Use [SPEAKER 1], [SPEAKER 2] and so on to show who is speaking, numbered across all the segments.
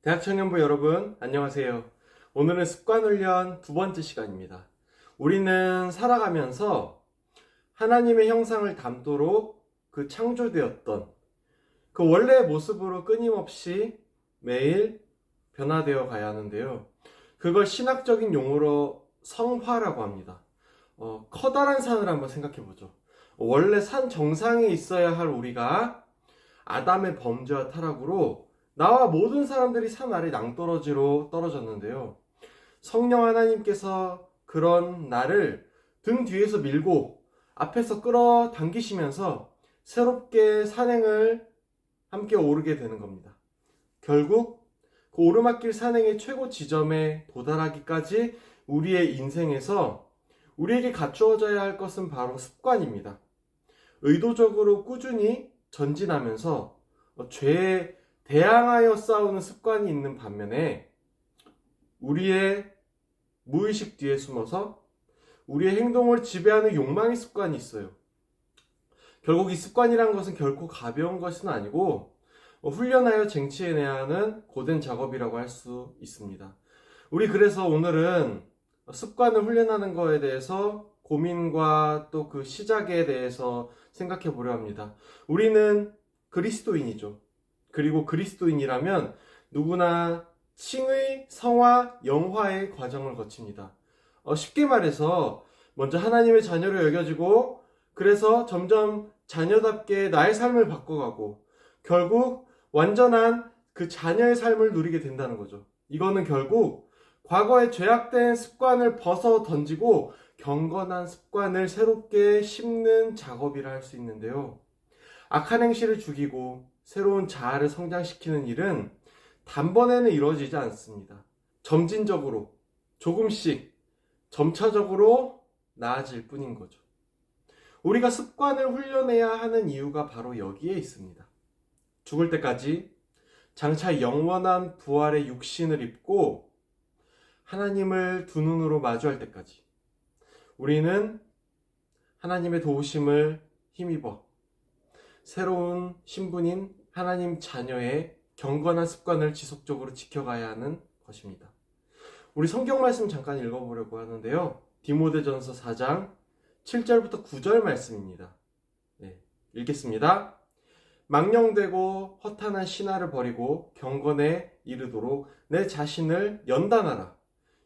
[SPEAKER 1] 대학청년부 여러분, 안녕하세요. 오늘은 습관훈련 두 번째 시간입니다. 우리는 살아가면서 하나님의 형상을 담도록 창조되었던 그 원래의 모습으로 끊임없이 매일 변화되어 가야 하는데요. 그걸 신학적인 용어로 성화라고 합니다. 커다란 산을 한번 생각해 보죠. 원래 산 정상에 있어야 할 우리가 아담의 범죄와 타락으로 나와 모든 사람들이 산 아래 낭떠러지로 떨어졌는데요. 성령 하나님께서 그런 나를 등 뒤에서 밀고 앞에서 끌어당기시면서 새롭게 산행을 함께 오르게 되는 겁니다. 결국 그 오르막길 산행의 최고 지점에 도달하기까지 우리의 인생에서 우리에게 갖추어져야 할 것은 바로 습관입니다. 의도적으로 꾸준히 전진하면서 죄에 대항하여 싸우는 습관이 있는 반면에 우리의 무의식 뒤에 숨어서 우리의 행동을 지배하는 욕망의 습관이 있어요. 결국 이 습관이란 것은 결코 가벼운 것은 아니고 훈련하여 쟁취해내야 하는 고된 작업이라고 할 수 있습니다. 우리 그래서 오늘은 습관을 훈련하는 것에 대해서 고민과 또 그 시작에 대해서 생각해 보려 합니다. 우리는 그리스도인이죠. 그리고 그리스도인이라면 누구나 칭의, 성화, 영화의 과정을 거칩니다. 쉽게 말해서 먼저 하나님의 자녀로 여겨지고 그래서 점점 자녀답게 나의 삶을 바꿔가고 결국 완전한 그 자녀의 삶을 누리게 된다는 거죠. 이거는 결국 과거의 죄악된 습관을 벗어 던지고 경건한 습관을 새롭게 심는 작업이라 할 수 있는데요. 악한 행실을 죽이고 새로운 자아를 성장시키는 일은 단번에는 이루어지지 않습니다. 점진적으로, 조금씩, 점차적으로 나아질 뿐인 거죠. 우리가 습관을 훈련해야 하는 이유가 바로 여기에 있습니다. 죽을 때까지 장차 영원한 부활의 육신을 입고 하나님을 두 눈으로 마주할 때까지 우리는 하나님의 도우심을 힘입어 새로운 신분인 하나님 자녀의 경건한 습관을 지속적으로 지켜가야 하는 것입니다. 우리 성경 말씀 잠깐 읽어보려고 하는데요. 디모데전서 4장 7절부터 9절 말씀입니다. 읽겠습니다. 망령되고 허탄한 신화를 버리고 경건에 이르도록 내 자신을 연단하라.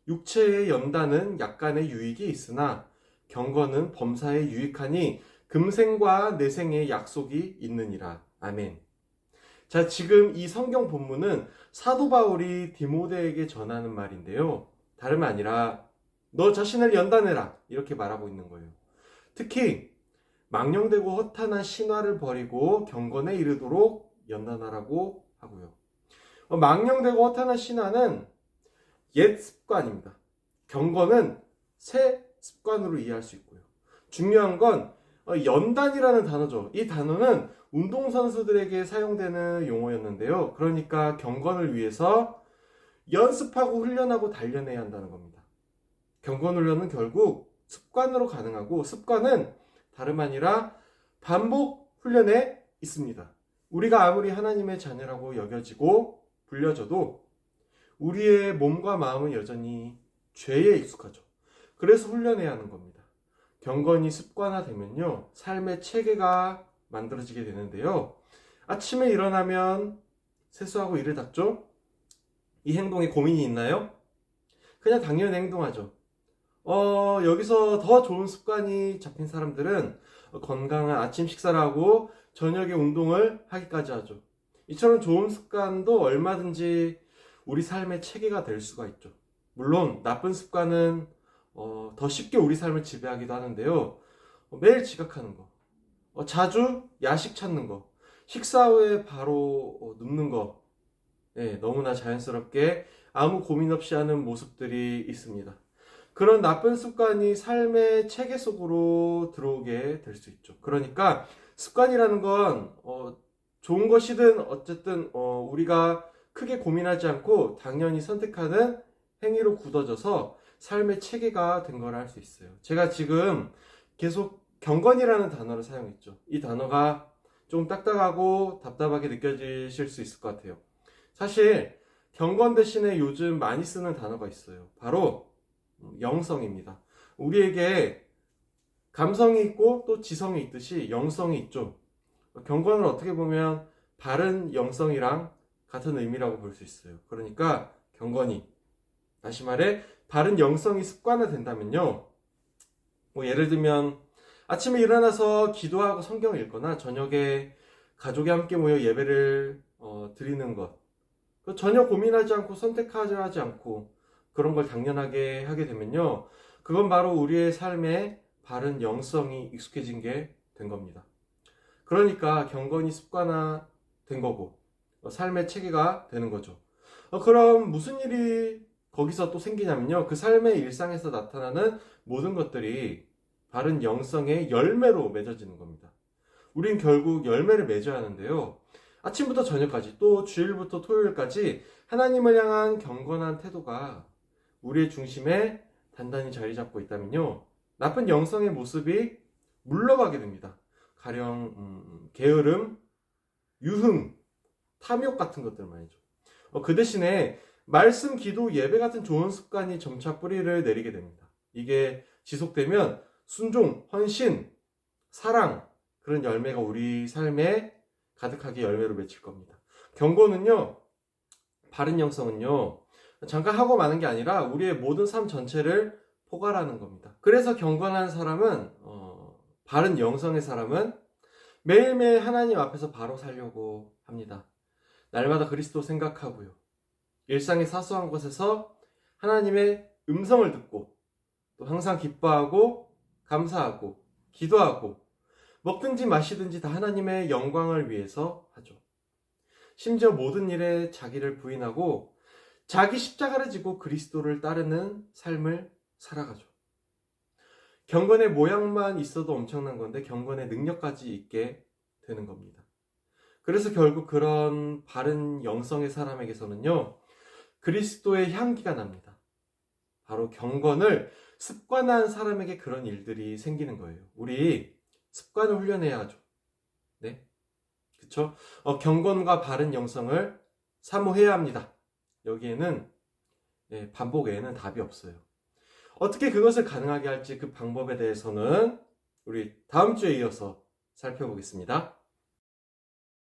[SPEAKER 1] 육체의 연단은 약간의 유익이 있으나 경건은 범사에 유익하니 금생과 내생의 약속이 있느니라. 아멘. 자, 지금 이 성경 본문은 사도 바울이 디모데에게 전하는 말인데요. 다름 아니라 너 자신을 연단해라 이렇게 말하고 있는 거예요. 특히 망령되고 허탄한 신화를 버리고 경건에 이르도록 연단하라고 하고요. 망령되고 허탄한 신화는 옛 습관입니다. 경건은 새 습관으로 이해할 수 있고요. 중요한 건 연단이라는 단어죠. 이 단어는 운동선수들에게 사용되는 용어였는데요. 그러니까 경건을 위해서 연습하고 훈련하고 단련해야 한다는 겁니다. 경건 훈련은 결국 습관으로 가능하고 습관은 다름 아니라 반복 훈련에 있습니다. 우리가 아무리 하나님의 자녀라고 여겨지고 불려져도 우리의 몸과 마음은 여전히 죄에 익숙하죠. 그래서 훈련해야 하는 겁니다. 경건이 습관화되면요, 삶의 체계가 만들어지게 되는데요. 아침에 일어나면 세수하고 이를 닦죠? 이 행동에 고민이 있나요? 그냥 당연히 행동하죠. 여기서 더 좋은 습관이 잡힌 사람들은 건강한 아침 식사를 하고 저녁에 운동을 하기까지 하죠. 이처럼 좋은 습관도 얼마든지 우리 삶의 체계가 될 수가 있죠. 물론 나쁜 습관은 더 쉽게 우리 삶을 지배하기도 하는데요. 매일 지각하는 거, 자주 야식 찾는 거, 식사 후에 바로 눕는 거, 너무나 자연스럽게 아무 고민 없이 하는 모습들이 있습니다. 그런 나쁜 습관이 삶의 체계 속으로 들어오게 될 수 있죠. 그러니까 습관이라는 건 좋은 것이든 어쨌든 우리가 크게 고민하지 않고 당연히 선택하는 행위로 굳어져서 삶의 체계가 된 거라 할 수 있어요. 제가 지금 계속 경건이라는 단어를 사용했죠. 이 단어가 좀 딱딱하고 답답하게 느껴지실 수 있을 것 같아요. 사실 경건 대신에 요즘 많이 쓰는 단어가 있어요. 바로 영성입니다. 우리에게 감성이 있고 또 지성이 있듯이 영성이 있죠. 경건을 어떻게 보면 바른 영성이랑 같은 의미라고 볼 수 있어요. 그러니까 경건이, 다시 말해 바른 영성이 습관화된다면요. 뭐 예를 들면 아침에 일어나서 기도하고 성경을 읽거나 저녁에 가족이 함께 모여 예배를 드리는 것, 전혀 고민하지 않고 선택하지 않고 그런 걸 당연하게 하게 되면요, 그건 바로 우리의 삶에 바른 영성이 익숙해진 게 된 겁니다. 그러니까 경건이 습관화된 거고 삶의 체계가 되는 거죠. 그럼 무슨 일이 거기서 또 생기냐면요, 그 삶의 일상에서 나타나는 모든 것들이 바른 영성의 열매로 맺어지는 겁니다. 우린 결국 열매를 맺어야 하는데요, 아침부터 저녁까지 또 주일부터 토요일까지 하나님을 향한 경건한 태도가 우리의 중심에 단단히 자리 잡고 있다면요, 나쁜 영성의 모습이 물러가게 됩니다. 가령 게으름, 유흥, 탐욕 같은 것들 말이죠. 그 대신에 말씀, 기도, 예배 같은 좋은 습관이 점차 뿌리를 내리게 됩니다. 이게 지속되면 순종, 헌신, 사랑, 그런 열매가 우리 삶에 가득하게 열매로 맺힐 겁니다. 경건은요, 바른 영성은요, 잠깐 하고 마는 게 아니라 우리의 모든 삶 전체를 포괄하는 겁니다. 그래서 경건한 사람은, 바른 영성의 사람은 매일매일 하나님 앞에서 바로 살려고 합니다. 날마다 그리스도 생각하고요, 일상의 사소한 곳에서 하나님의 음성을 듣고 또 항상 기뻐하고 감사하고 기도하고 먹든지 마시든지 다 하나님의 영광을 위해서 하죠. 심지어 모든 일에 자기를 부인하고 자기 십자가를 지고 그리스도를 따르는 삶을 살아가죠. 경건의 모양만 있어도 엄청난 건데 경건의 능력까지 있게 되는 겁니다. 그래서 결국 그런 바른 영성의 사람에게서는요, 그리스도의 향기가 납니다. 바로 경건을 습관한 사람에게 그런 일들이 생기는 거예요. 우리 습관을 훈련해야 하죠. 네, 그렇죠? 경건과 바른 영성을 사모해야 합니다. 여기에는 반복 외에는 답이 없어요. 어떻게 그것을 가능하게 할지 그 방법에 대해서는 우리 다음 주에 이어서 살펴보겠습니다.